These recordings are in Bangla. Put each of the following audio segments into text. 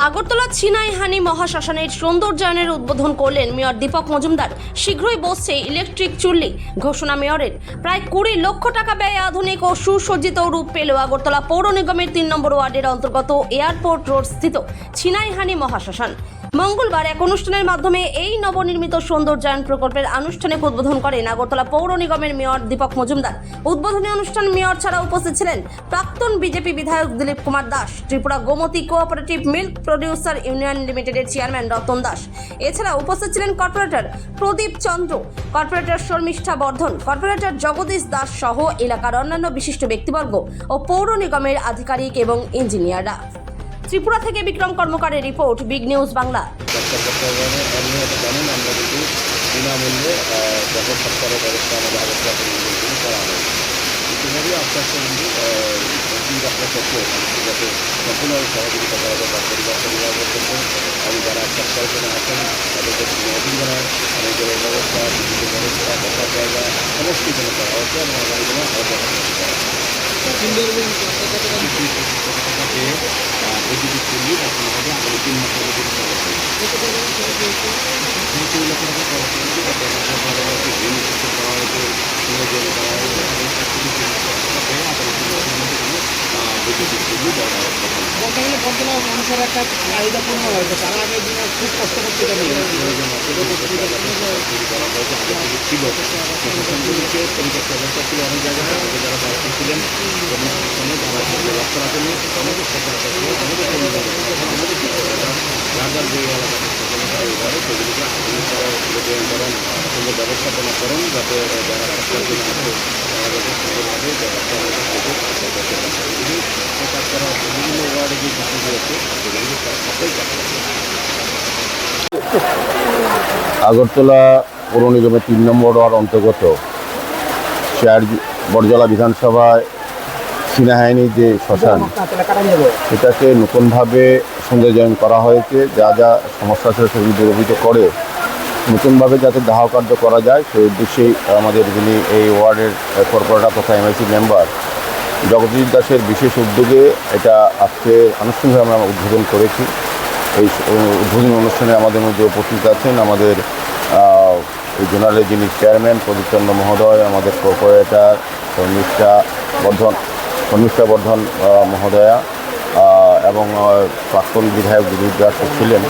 আগরতলা চিনাইহানি মহাশ্মশানের সৌন্দর্যায়নের উদ্বোধন করলেন মেয়র দীপক মজুমদার। শীঘ্রই বসছে ইলেকট্রিক চুল্লি, ঘোষণা মেয়রের। প্রায় 20 লক্ষ টাকা ব্যয়ে আধুনিক ও সুসজ্জিত রূপ পেল আগরতলা পৌর নিগমের 3 নম্বর ওয়ার্ডের অন্তর্গত এয়ারপোর্ট রোড স্থিত চিনাইহানি মহাশ্মশান। মঙ্গলবার এক অনুষ্ঠানের মাধ্যমে এই নবনির্মিত সৌন্দর্যায়ন প্রকল্পের আনুষ্ঠানিক উদ্বোধন করেন আগরতলা পৌর নিগমের মেয়র দীপক মজুমদার। উদ্বোধনী অনুষ্ঠান মেয়র ছাড়া উপস্থিত ছিলেন প্রাক্তন বিজেপি বিধায়ক Dilip Kumar Das, Tripura Gomati cooperative milk producer union লিমিটেডের চেয়ারম্যান রতন দাস। এছাড়া উপস্থিত ছিলেন corporator Pradip Chandra, corporator Sharmistha Bardhan, corporator Jagadish Das সহ এলাকার অন্যান্য বিশিষ্ট ব্যক্তিবর্গ ও পৌর নিগমের আধিকারিক এবং ইঞ্জিনিয়াররা। ত্রিপুরা থেকে বিক্রম কর্মকারের রিপোর্ট, বিগ নিউজ বাংলা। বিনামূল্যে ব্যাপক সরকারের ব্যবস্থা আমাদের আগরতলা পরিবর্তন করা হয়। ইতিমধ্যে আস্তে আস্তে কিন্তু যাত্রা ক্ষেত্রে যাতে সম্পূর্ণভাবে সহযোগিতা করা যায় বা পরিবার পর্যন্ত এবং যারা সরকারে আছেন তাদেরকে নতুন জানায় আমাদের ব্যবস্থা, বিভিন্ন ব্যবস্থা, বসার জায়গা সমস্ত জন্য করা হচ্ছে এবং আগামী দিনে আরও বৈদ্যুতিক চুল্লি বর্তমানে আগামী 3 মাসের মধ্যে করা হবে। 2 লক্ষ টাকা খরচ করেছি, করা হয়েছে বৈদ্যুতিক চুল্লি বর্তমানে বর্তমানে মানুষের একটা চাহিদা পূর্ণ হয়েছে। তারা আগের দিনে খুব কষ্ট করতে করা হয়েছে। আগে থেকে ছিল প্রশাসনগুলিকে পরিত্যক্ত অবস্থা ছিল অনেক জায়গায়, আমাদের যারা দায়িত্ব ছিলেন কর্মসংস্থানে যারা লক্ষ্য রাখেন আমাদের সরকার যার যার যে এলাকাতে সেগুলিকে আধুনিকরণ সুন্দর ব্যবস্থাপনাকরণ যাতে যারা সরকার আছে তারা যাতে সুন্দরভাবে কাজ করা হচ্ছে। বিভিন্ন ওয়ার্ডে যে বিষয়গুলি আছে সেগুলি সবাই কাজ করছে। আগরতলা পৌর নিগমের 3 নম্বর ওয়ার্ড অন্তর্গত বড়জলা বিধানসভায় চিনাইহানি যে শ্মশান, এটাকে নতুনভাবে সৌন্দর্যায়ন করা হয়েছে। যা যা সমস্যা আছে সেগুলি দূরীভূত করে নতুনভাবে যাতে দাহ কার্য করা যায় সেই উদ্দেশ্যেই আমাদের যিনি এই ওয়ার্ডের কর্পোরেটর তথা এমআইসি মেম্বার জগদীশ দাসের বিশেষ উদ্যোগে এটা আজকে আনুষ্ঠানিকভাবে আমরা উদ্বোধন করেছি। এই উদ্বোধনী অনুষ্ঠানে আমাদের মধ্যে উপস্থিত আছেন আমাদের এই জোনালের যিনি চেয়ারম্যান প্রদীপ চন্দ্র মহোদয়, আমাদের কর্পোরেটর শর্মিষ্ঠা বর্ধন মহোদয়া এবং প্রাক্তন বিধায়ক দিলীপ দাস ছিলেন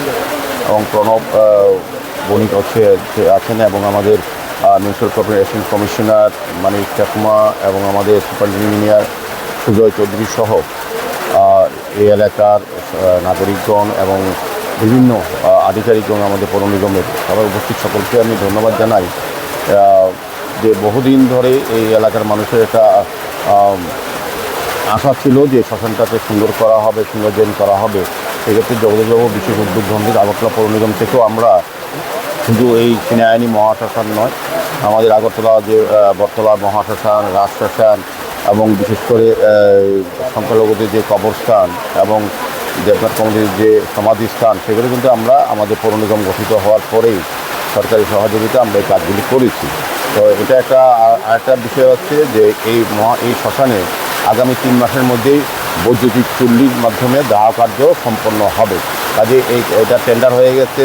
এবং প্রণব বণিক আছেন এবং আমাদের মিউনিসিপ্যাল কর্পোরেশন কমিশনার মানিক চাকমা এবং আমাদের সুপার ইঞ্জিনিয়ার সুজয় চৌধুরী সহ এই এলাকার নাগরিকগণ এবং বিভিন্ন আধিকারিকগণ আমাদের পৌর নিগমের সবাই উপস্থিত সকলকে আমি ধন্যবাদ জানাই। যে বহুদিন ধরে এই এলাকার মানুষের একটা আশা ছিল যে শ্মশানটাকে সুন্দর করা হবে, সৌন্দর্যায়ন করা হবে। সেক্ষেত্রে জগদীশবাবু বিশেষ উদ্যোগ গ্রহণ করে আগরতলা পৌর নিগম থেকেও আমরা শুধু এই চিনাইহানি মহাশ্মশান নয়, আমাদের আগরতলা যে বটতলা মহাশ্মশান, রাজশ্মশান এবং বিশেষ করে সংখ্যালঘুদের যে কবরস্থান এবং দেবনাথ কমিটির যে সমাধিস্থান, সেগুলো কিন্তু আমরা আমাদের পৌর নিগম গঠিত হওয়ার পরেই সরকারি সহযোগিতা আমরা এই কাজগুলি করেছি। তো এটা আরেকটা বিষয় হচ্ছে যে এই শ্মশানে আগামী 3 মাসের মধ্যেই বৈদ্যুতিক চুল্লির মাধ্যমে দাহ কার্য সম্পন্ন হবে। কাজে এটা টেন্ডার হয়ে গেছে,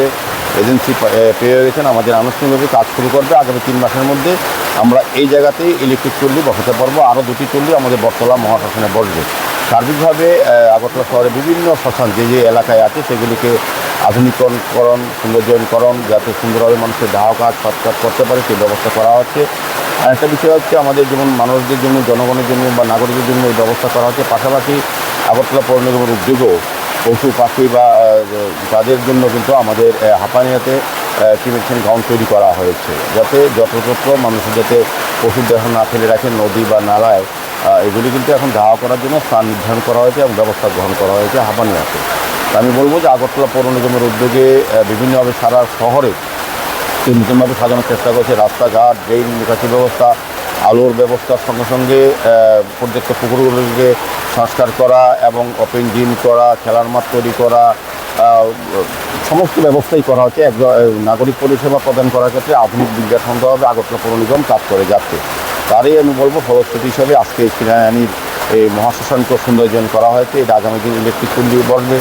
এজেন্সি পেয়ে গেছেন, আমাদের আনুষ্ঠানিকভাবে কাজ শুরু করবে। আগামী 3 মাসের মধ্যে আমরা এই জায়গাতেই ইলেকট্রিক চুল্লি বসাতে পারবো। আরও 2টি চুল্লি আমাদের বটতলা মহাশ্মশানে বসবে। সার্বিকভাবে আগরতলা শহরে বিভিন্ন শ্মশান যে যে এলাকায় আছে সেগুলিকে আধুনিকরণ, সৌন্দর্যায়নকরণ, যাতে সুন্দরভাবে মানুষের দাহ কাজ সৎকাজ করতে পারে সেই ব্যবস্থা করা হচ্ছে। আর একটা বিষয় হচ্ছে আমাদের যেমন মানুষদের জন্য, জনগণের জন্য বা নাগরিকদের জন্য এই ব্যবস্থা করা হচ্ছে। পাশাপাশি আগরতলা পৌর নিগমের উদ্যোগেও পশু পাখি বা তাদের জন্য কিন্তু আমাদের হাঁপানিয়াতে ক্রিমেশন গ্রাউন্ড তৈরি করা হয়েছে, যাতে যত্রতত্র মানুষের যাতে পশুর দেহ না ফেলে রাখে নদী বা নালায়। এগুলি কিন্তু এখন দাহ করার জন্য স্থান নির্ধারণ করা হয়েছে এবং ব্যবস্থা গ্রহণ করা হয়েছে হাঁপানিয়াতে। আমি বলবো যে আগরতলা পৌর নিগমের উদ্যোগে বিভিন্নভাবে সারা শহরে নতুনভাবে সাজানোর চেষ্টা করছে। রাস্তাঘাট, ড্রেন, নিকাশি ব্যবস্থা, আলোর ব্যবস্থার সঙ্গে সঙ্গে প্রত্যেকটা পুকুরগুলিকে সংস্কার করা এবং ওপেন জিম করা, খেলার মাঠ তৈরি করা, সমস্ত ব্যবস্থাই করা হচ্ছে। নাগরিক পরিষেবা প্রদান করার ক্ষেত্রে আধুনিক বিজ্ঞানসম্মতভাবে আগরতলা পৌর নিগম কাজ করে যাচ্ছে। তারই আমি বলবো ফলশ্রুতি হিসাবে আজকে চিনাইহানির এই মহাশ্মশানকে সৌন্দর্যায়ন করা হয়েছে। এটা আগামী দিন ইলেকট্রিক চুল্লি বসবে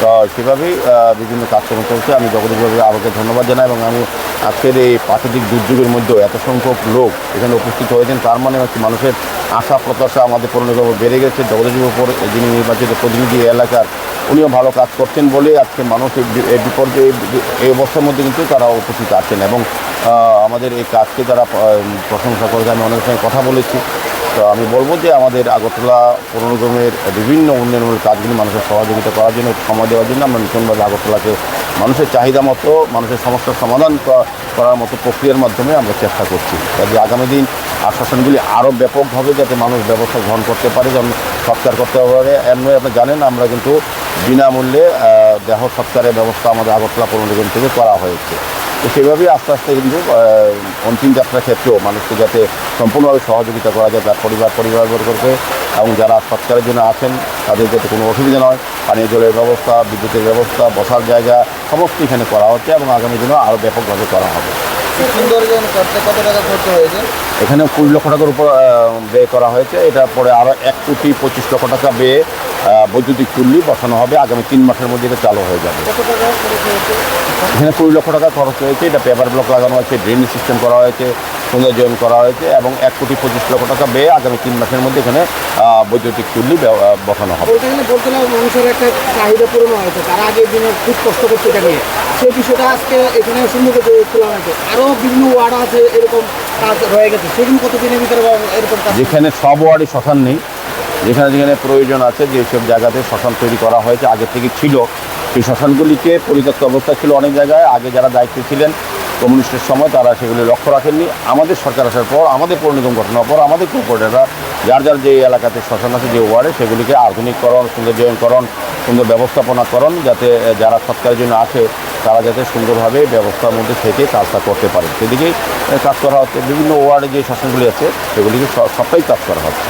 তো সেভাবেই বিভিন্ন কাজকর্ম চলছে। আমি জগদীশবাবুকে আমাকে ধন্যবাদ জানাই এবং আমি আজকের এই প্রাকৃতিক দুর্যোগের মধ্যেও এত সংখ্যক লোক এখানে উপস্থিত হয়েছেন, তার মানে হচ্ছে মানুষের আশা প্রত্যাশা আমাদের পৌর নিগম বেড়ে গেছে। জগদীশবাবুর উপর যিনি নির্বাচিত প্রতিনিধি এলাকার, উনিও ভালো কাজ করছেন বলে আজকে মানুষ এই বিপর্যয় এই অবস্থার মধ্যে কিন্তু তারা উপস্থিত আছেন এবং আমাদের এই কাজকে তারা প্রশংসা করে। আমি অনেক সময় কথা বলেছি, তো আমি বলবো যে আমাদের আগরতলা পৌর নিগমের বিভিন্ন উন্নয়নমূলক কাজগুলি মানুষের সহযোগিতা করার জন্য, সময় দেওয়ার জন্য আমরা নতুনভাবে আগরতলাকে মানুষের চাহিদা মতো, মানুষের সমস্যার সমাধান করার মতো প্রক্রিয়ার মাধ্যমে আমরা চেষ্টা করছি। কাজে আগামী দিন আশ্বাসনগুলি আরও ব্যাপকভাবে যাতে মানুষ ব্যবস্থা গ্রহণ করতে পারে, যেমন সৎকার করতে পারে। এর নয়, আপনি জানেন আমরা কিন্তু বিনামূল্যে দেহ সৎকারের ব্যবস্থা আমাদের আগরতলা পৌর নিগম থেকে করা হয়েছে। তো সেভাবেই আস্তে আস্তে কিন্তু অন্তিম যাত্রার ক্ষেত্রেও মানুষকে যাতে সম্পূর্ণভাবে সহযোগিতা করা যায়, তার পরিবারবর্গকে এবং যারা সৎকারের জন্য আছেন তাদের যাতে কোনো অসুবিধা নয়, পানীয় জলের ব্যবস্থা, বিদ্যুতের ব্যবস্থা, বসার জায়গা সমস্ত এখানে করা হচ্ছে এবং আগামী দিনেও আরও ব্যাপকভাবে করা হবে। সৌন্দর্যায়ন করতে কত টাকা খরচ হয়েছে? এখানে 20 লক্ষ টাকার উপর ব্যয় করা হয়েছে। এটা পরে আরও 1,25,00,000 টাকা ব্যয়ে বৈদ্যুতিক চুল্লি বসানো হবে। আগামী 3 মাসের মধ্যে এটা চালু হয়ে যাবে। কত টাকা খরচ হয়েছে? এখানে 20 লক্ষ টাকা খরচ হয়েছে। এটা পেপার ব্লক লাগানো হয়েছে, ড্রেনেজ সিস্টেম করা হয়েছে, সৌন্দর্যায়ন করা হয়েছে এবং 1,25,00,000 টাকা ব্যয়ে আগামী 3 মাসের মধ্যে এখানে বৈদ্যুতিক চুল্লি বসানো হবে। বলতে গেলে মানুষের একটা চাহিদা পূরণ হয়েছে, তারা আগের দিনে খুব কষ্ট করছে এটা নিয়ে, সেই বিষয়টা আজকে এখানে সুন্দর তোলা হয়েছে। আরও বিভিন্ন ওয়ার্ড আছে এরকম কাজ রয়ে গেছে, সেগুলো কতদিনের ভিতরে এরকম কাজ? যেখানে সব ওয়ার্ডে শ্মশান নেই, যেখানে যেখানে প্রয়োজন আছে, যেসব জায়গাতে শ্মশান তৈরি করা হয়েছে আগে থেকে ছিল, সেই শ্মশানগুলিকে পরিত্যক্ত অবস্থা ছিল অনেক জায়গায়। আগে যারা দায়িত্বে ছিলেন কমিউনিস্টের সময় তারা সেগুলি লক্ষ্য রাখেননি। আমাদের সরকার আসার পর, আমাদের পৌর নিগম গঠনের পর আমাদের কর্পোরেটররা যার যার যে এলাকাতে শ্মশান আছে, যে ওয়ার্ডে, সেগুলিকে আধুনিককরণ, সৌন্দর্যায়নকরণ, সুন্দর ব্যবস্থাপনাকরণ, যাতে যারা সৎকারের জন্য আসে তারা যাতে সুন্দরভাবে ব্যবস্থার মধ্যে থেকে কাজটা করতে পারে সেদিকেই কাজ করা হচ্ছে। বিভিন্ন ওয়ার্ডে যে শ্মশানগুলি আছে সেগুলিকে সবটাই কাজ করা হচ্ছে।